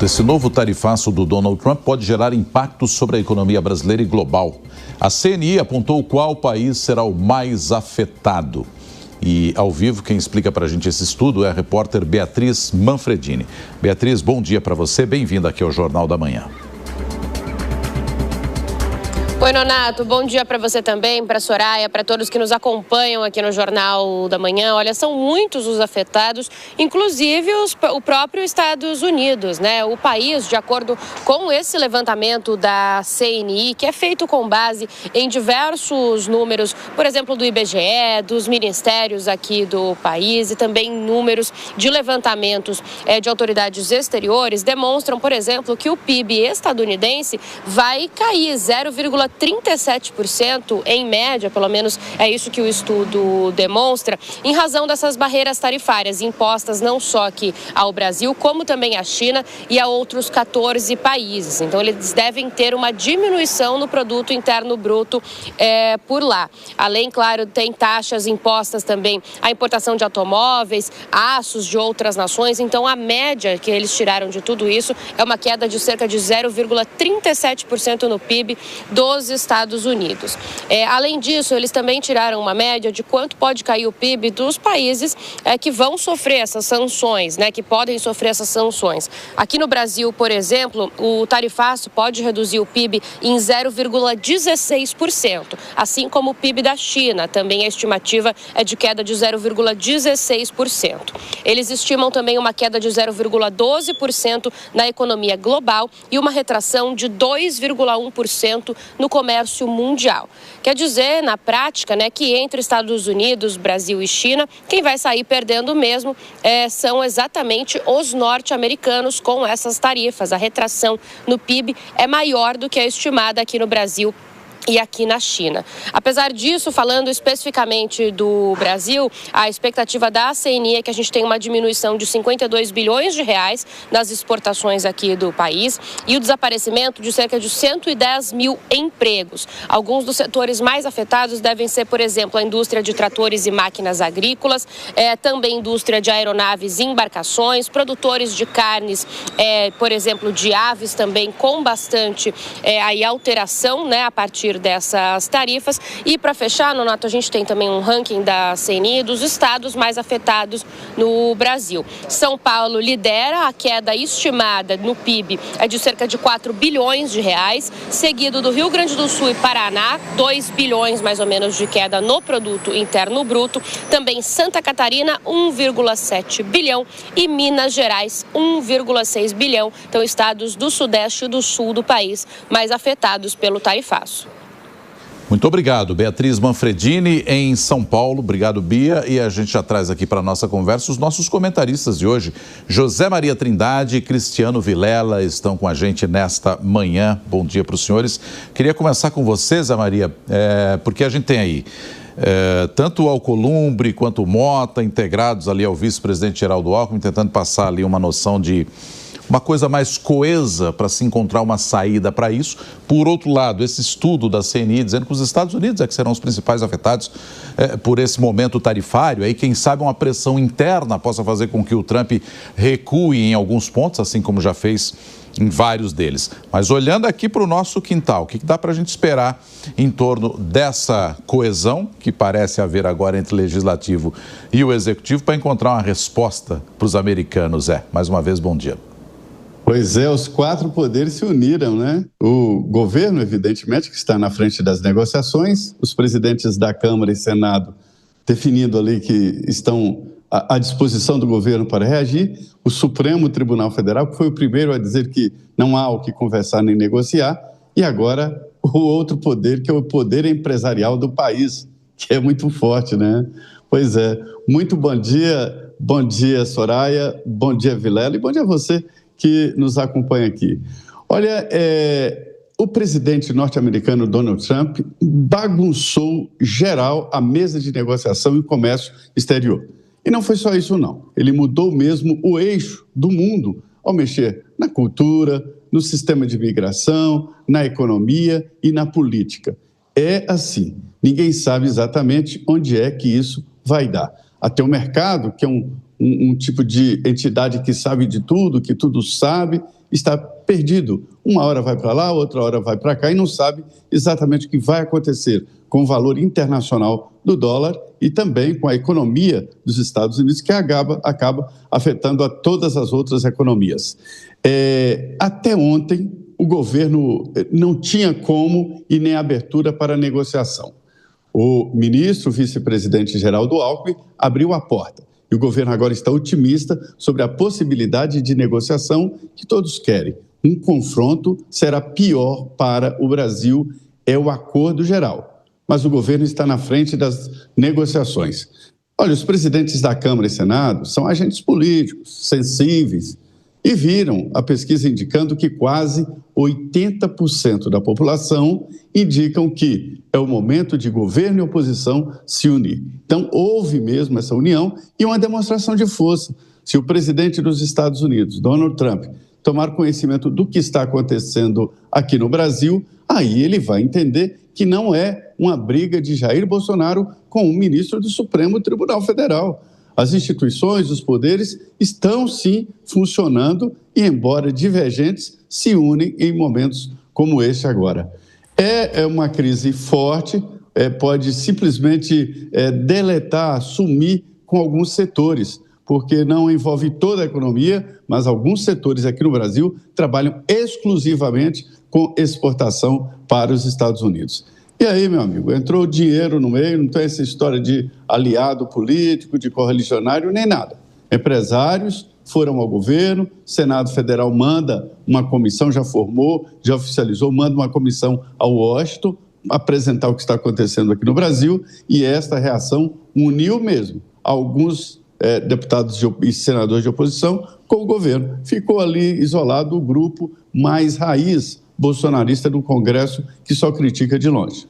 Esse novo tarifaço do Donald Trump pode gerar impactos sobre a economia brasileira e global. A CNI apontou qual país será o mais afetado. E, ao vivo, quem explica para a gente esse estudo é a repórter Beatriz Manfredini. Beatriz, bom dia para você. Bem-vinda aqui ao Jornal da Manhã. Oi, Nonato, bom dia para você também, para a Soraya, para todos que nos acompanham aqui no Jornal da Manhã. Olha, são muitos os afetados, inclusive o próprio Estados Unidos, né? O país, de acordo com esse levantamento da CNI, que é feito com base em diversos números, por exemplo, do IBGE, dos ministérios aqui do país e também números de levantamentos de autoridades exteriores, demonstram, por exemplo, que o PIB estadunidense vai cair 0,37% em média, pelo menos é isso que o estudo demonstra, em razão dessas barreiras tarifárias impostas não só aqui ao Brasil, como também à China e a outros 14 países. Então, eles devem ter uma diminuição no produto interno bruto por lá. Além, claro, tem taxas impostas também à importação de automóveis, aços de outras nações. Então, a média que eles tiraram de tudo isso é uma queda de cerca de 0,37% no PIB dos Estados Unidos. Além disso, eles também tiraram uma média de quanto pode cair o PIB dos países que vão sofrer essas sanções, né, que podem sofrer essas sanções. Aqui no Brasil, por exemplo, o tarifaço pode reduzir o PIB em 0,16%, assim como o PIB da China, também a estimativa é de queda de 0,16%. Eles estimam também uma queda de 0,12% na economia global e uma retração de 2,1% no comércio mundial. Quer dizer, na prática, né, que entre Estados Unidos, Brasil e China, quem vai sair perdendo mesmo são exatamente os norte-americanos com essas tarifas. A retração no PIB é maior do que a estimada aqui no Brasil e aqui na China. Apesar disso, falando especificamente do Brasil, a expectativa da CNI é que a gente tenha uma diminuição de 52 bilhões de reais nas exportações aqui do país e o desaparecimento de cerca de 110 mil empregos. Alguns dos setores mais afetados devem ser, por exemplo, a indústria de tratores e máquinas agrícolas, também indústria de aeronaves e embarcações, produtores de carnes, por exemplo, de aves também com bastante aí alteração, né, a partir dessas tarifas. E para fechar, Nonato, a gente tem também um ranking da CNI dos estados mais afetados no Brasil. São Paulo lidera, a queda estimada no PIB é de cerca de 4 bilhões de reais, seguido do Rio Grande do Sul e Paraná, 2 bilhões mais ou menos de queda no produto interno bruto, também Santa Catarina, 1,7 bilhão e Minas Gerais, 1,6 bilhão. Então, estados do Sudeste e do Sul do país mais afetados pelo tarifaço. Muito obrigado, Beatriz Manfredini, em São Paulo. Obrigado, Bia. E a gente já traz aqui para a nossa conversa os nossos comentaristas de hoje. José Maria Trindade e Cristiano Vilela estão com a gente nesta manhã. Bom dia para os senhores. Queria começar com você, Zé Maria, porque a gente tem aí tanto o Alcolumbre quanto o Mota integrados ali ao vice-presidente Geraldo Alckmin, tentando passar ali uma noção de uma coisa mais coesa para se encontrar uma saída para isso. Por outro lado, esse estudo da CNI dizendo que os Estados Unidos é que serão os principais afetados por esse momento tarifário. Aí, quem sabe, uma pressão interna possa fazer com que o Trump recue em alguns pontos, assim como já fez em vários deles. Mas olhando aqui para o nosso quintal, o que dá para a gente esperar em torno dessa coesão que parece haver agora entre o Legislativo e o Executivo para encontrar uma resposta para os americanos? Mais uma vez, bom dia. Pois é, os 4 poderes se uniram, né? O governo, evidentemente, que está na frente das negociações, os presidentes da Câmara e Senado definindo ali que estão à disposição do governo para reagir, o Supremo Tribunal Federal, que foi o primeiro a dizer que não há o que conversar nem negociar, e agora o outro poder, que é o poder empresarial do país, que é muito forte, né? Pois é, muito bom dia Soraya, bom dia Vilela e bom dia a você que nos acompanha aqui. Olha, o presidente norte-americano Donald Trump bagunçou geral a mesa de negociação e comércio exterior. E não foi só isso, não. Ele mudou mesmo o eixo do mundo ao mexer na cultura, no sistema de migração, na economia e na política. É assim, ninguém sabe exatamente onde é que isso vai dar. Até o mercado, que é um um tipo de entidade que sabe de tudo, que tudo sabe, está perdido. Uma hora vai para lá, outra hora vai para cá e não sabe exatamente o que vai acontecer com o valor internacional do dólar e também com a economia dos Estados Unidos, que acaba afetando a todas as outras economias. Até ontem, o governo não tinha como e nem abertura para negociação. O ministro, vice-presidente Geraldo Alckmin, abriu a porta. E o governo agora está otimista sobre a possibilidade de negociação que todos querem. Um confronto será pior para o Brasil, é o acordo geral. Mas o governo está na frente das negociações. Olha, os presidentes da Câmara e Senado são agentes políticos, sensíveis, e viram a pesquisa indicando que quase 80% da população indicam que é o momento de governo e oposição se unir. Então, houve mesmo essa união e uma demonstração de força. Se o presidente dos Estados Unidos, Donald Trump, tomar conhecimento do que está acontecendo aqui no Brasil, aí ele vai entender que não é uma briga de Jair Bolsonaro com o ministro do Supremo Tribunal Federal. As instituições, os poderes estão, sim, funcionando e, embora divergentes, se unem em momentos como este agora. É uma crise forte, pode simplesmente deletar, sumir com alguns setores, porque não envolve toda a economia, mas alguns setores aqui no Brasil trabalham exclusivamente com exportação para os Estados Unidos. E aí, meu amigo, entrou dinheiro no meio, não tem essa história de aliado político, de correligionário, nem nada. Empresários foram ao governo, o Senado Federal manda uma comissão, já formou, já oficializou, manda uma comissão ao Washington apresentar o que está acontecendo aqui no Brasil, e esta reação uniu mesmo alguns deputados e senadores de oposição com o governo. Ficou ali isolado o grupo mais raiz bolsonarista do Congresso, que só critica de longe.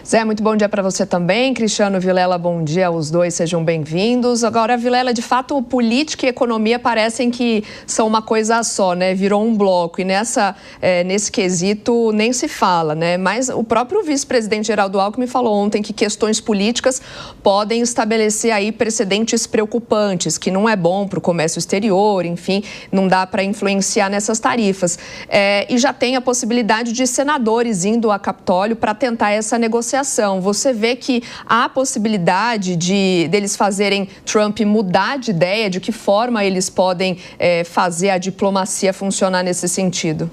Zé, muito bom dia para você também. Cristiano Vilela, bom dia aos dois, sejam bem-vindos. Agora, Vilela, de fato, política e economia parecem que são uma coisa só, né? Virou um bloco e nesse quesito nem se fala, né? Mas o próprio vice-presidente Geraldo Alckmin falou ontem que questões políticas podem estabelecer aí precedentes preocupantes, que não é bom para o comércio exterior, enfim, não dá para influenciar nessas tarifas. E já tem a possibilidade de senadores indo a Capitólio para tentar essa negociação. Você vê que há possibilidade deles fazerem Trump mudar de ideia, de que forma eles podem fazer a diplomacia funcionar nesse sentido?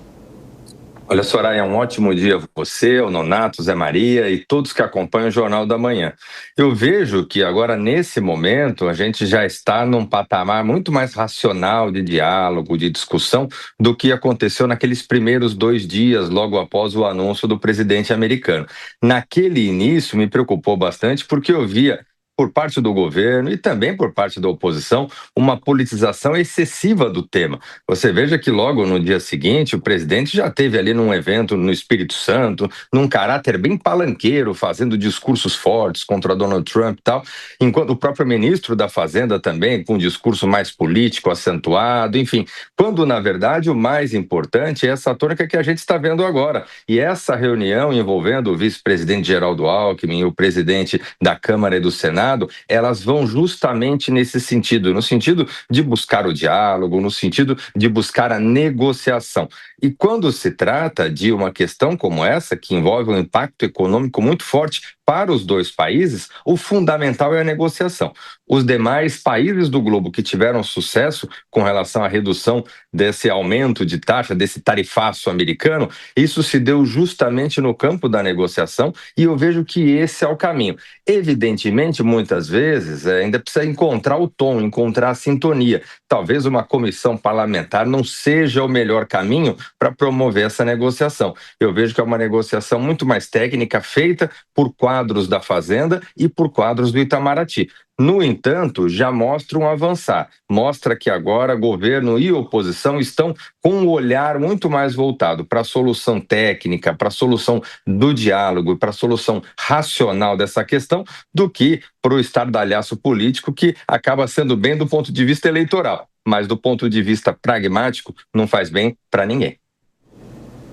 Olha, Soraya, um ótimo dia a você, o Nonato, Zé Maria e todos que acompanham o Jornal da Manhã. Eu vejo que agora, nesse momento, a gente já está num patamar muito mais racional de diálogo, de discussão, do que aconteceu naqueles primeiros 2 dias, logo após o anúncio do presidente americano. Naquele início, me preocupou bastante porque eu via, por parte do governo e também por parte da oposição, uma politização excessiva do tema. Você veja que logo no dia seguinte, o presidente já esteve ali num evento no Espírito Santo, num caráter bem palanqueiro, fazendo discursos fortes contra Donald Trump e tal, enquanto o próprio ministro da Fazenda também, com um discurso mais político, acentuado, enfim, quando, na verdade, o mais importante é essa tônica que a gente está vendo agora. E essa reunião envolvendo o vice-presidente Geraldo Alckmin e o presidente da Câmara e do Senado, elas vão justamente nesse sentido, no sentido de buscar o diálogo, no sentido de buscar a negociação. E quando se trata de uma questão como essa, que envolve um impacto econômico muito forte para os dois países, o fundamental é a negociação. Os demais países do globo que tiveram sucesso com relação à redução desse aumento de taxa, desse tarifaço americano, isso se deu justamente no campo da negociação e eu vejo que esse é o caminho. Evidentemente, muitas vezes, ainda precisa encontrar o tom, encontrar a sintonia. Talvez uma comissão parlamentar não seja o melhor caminho para promover essa negociação. Eu vejo que é uma negociação muito mais técnica, feita por quadros da Fazenda e por quadros do Itamaraty. No entanto, já mostra um avançar. Mostra que agora governo e oposição estão com um olhar muito mais voltado para a solução técnica, para a solução do diálogo, para a solução racional dessa questão, do que para o estardalhaço político, que acaba sendo bem do ponto de vista eleitoral, mas do ponto de vista pragmático não faz bem para ninguém.